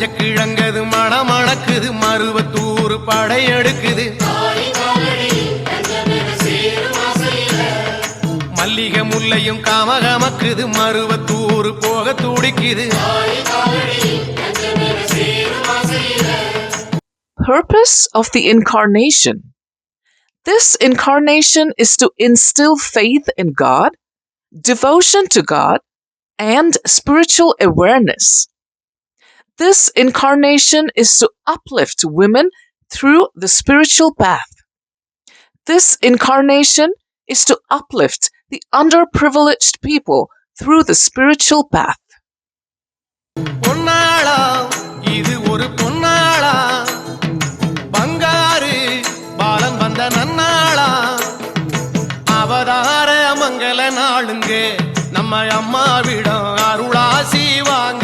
மஞ்ச கிழங்கது மணமணக்குது மருவத்தூர் படையெடுக்குது மல்லிகை முல்லையும் காமகமக்குது மருவத்தூர் போக துடிக்குது. Purpose of the incarnation. This incarnation is to instill faith in God, devotion to God, and spiritual awareness. This incarnation is to uplift women through the spiritual path. This incarnation is to uplift the underprivileged people through the spiritual path. பொன்னாளா இது ஒரு பொன்னாளா பங்காரு பாலன் வந்த நன்னாளா அவதார மங்கள நாளுங்க நம்ம அம்மாவிடம் அருளாசி வாங்க